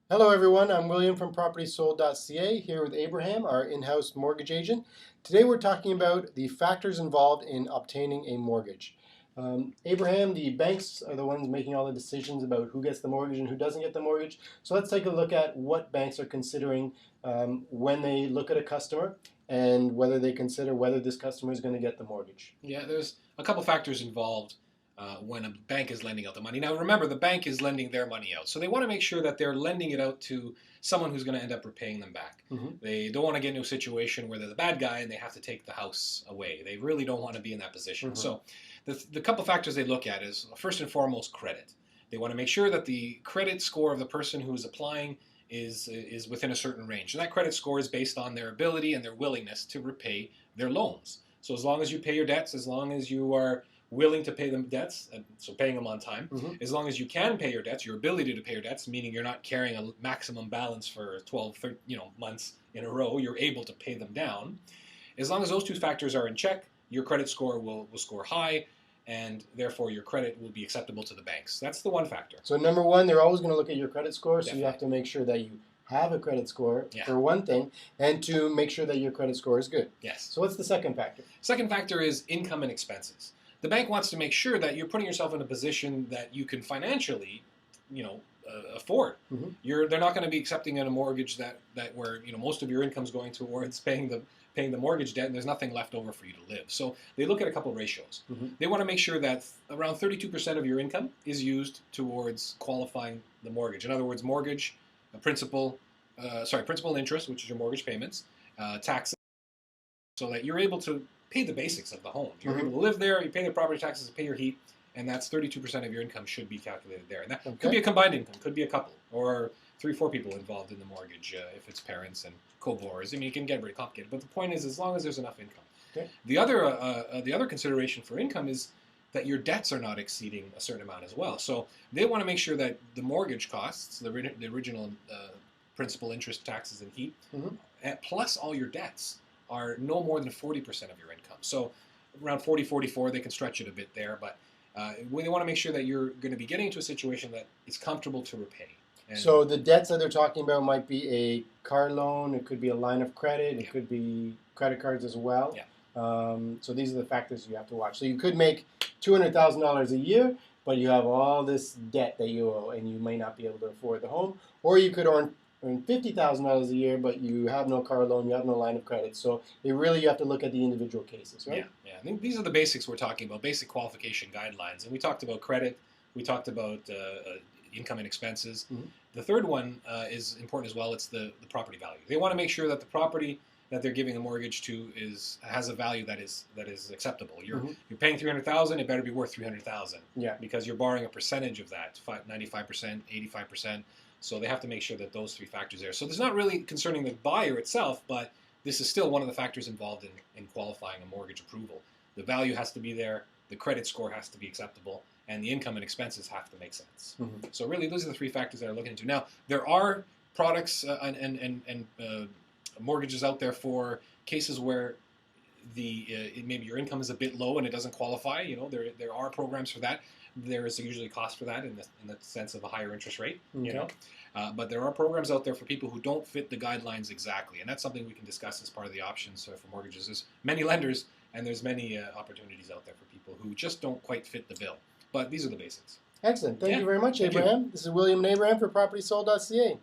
Hello everyone, I'm William from PropertySold.ca here with Abraham, our in-house mortgage agent. Today we're talking about the factors involved in obtaining a mortgage. Abraham, the banks are the ones making all the decisions about who gets the mortgage and who doesn't get the mortgage. So let's take a look at what banks are considering when they look at a customer and whether they consider whether this customer is going to get the mortgage. Yeah, there's a couple factors involved when a bank is lending out the money. Now, remember, the bank is lending their money out, so they want to make sure that they're lending it out to someone who's going to end up repaying them back. They don't want to get into a situation where they're the bad guy and they have to take the house away. They really don't want to be in that position. So, the couple factors they look at is first and foremost credit. They want to make sure that the credit score of the person who is applying is within a certain range, and that credit score is based on their ability and their willingness to repay their loans. So as long as you pay your debts, as long as you are willing to pay them debts, so paying them on time, as long as you can pay your debts, your ability to pay your debts, meaning you're not carrying a maximum balance for 12, 13, months in a row, you're able to pay them down. As long as those two factors are in check, your credit score will score high, and therefore your credit will be acceptable to the banks. That's the one factor. So number one, they're always going to look at your credit score, so you have to make sure that you have a credit score for one thing, and to make sure that your credit score is good. Yes. So what's the second factor? Second factor is income and expenses. The bank wants to make sure that you're putting yourself in a position that you can financially, afford. They're not going to be accepting a mortgage that where most of your income's going towards paying the mortgage debt and there's nothing left over for you to live. So they look at a couple of ratios. They want to make sure that around 32% of your income is used towards qualifying the mortgage. In other words, mortgage, principal and interest, which is your mortgage payments, taxes, so that you're able to pay the basics of the home. You're able to live there, you pay the property taxes, pay your heat, and that's 32% of your income should be calculated there. And that could be a combined income, could be a couple, or 3-4 people involved in the mortgage if it's parents and co-borrowers. I mean, it can get very complicated, but the point is, as long as there's enough income. Okay. The other consideration for income is that your debts are not exceeding a certain amount as well. So they want to make sure that the mortgage costs, the original principal, interest, taxes, and heat, plus all your debts, are no more than 40% of your income. So around 40, 44, they can stretch it a bit there, but they want to make sure that you're going to be getting into a situation that is comfortable to repay. And so the debts that they're talking about might be a car loan, it could be a line of credit, it could be credit cards as well. So these are the factors you have to watch. So you could make $200,000 a year, but you have all this debt that you owe and you may not be able to afford the home, or you could earn $50,000 a year, but you have no car loan, you have no line of credit. So you have to look at the individual cases, right? Yeah. I think these are the basics we're talking about, basic qualification guidelines. And we talked about credit, we talked about income and expenses. The third one is important as well. It's the property value. They want to make sure that the property that they're giving a mortgage to has a value that is acceptable. You're paying $300,000, it better be worth $300,000. Yeah. Because you're borrowing a percentage of that, 95%, 85%. So they have to make sure that those three factors are there. So there's not really concerning the buyer itself, but this is still one of the factors involved in qualifying a mortgage approval. The value has to be there, the credit score has to be acceptable, and the income and expenses have to make sense. So really, those are the three factors that I'm looking into. Now, there are products and mortgages out there for cases where maybe your income is a bit low and it doesn't qualify. There are programs for that. There is usually a cost for that in the sense of a higher interest rate. But there are programs out there for people who don't fit the guidelines exactly, and that's something we can discuss as part of the options for mortgages. There's many lenders and there's many opportunities out there for people who just don't quite fit the bill. But these are the basics. Excellent. Thank you very much, Abraham. This is William and Abraham for PropertySold.ca.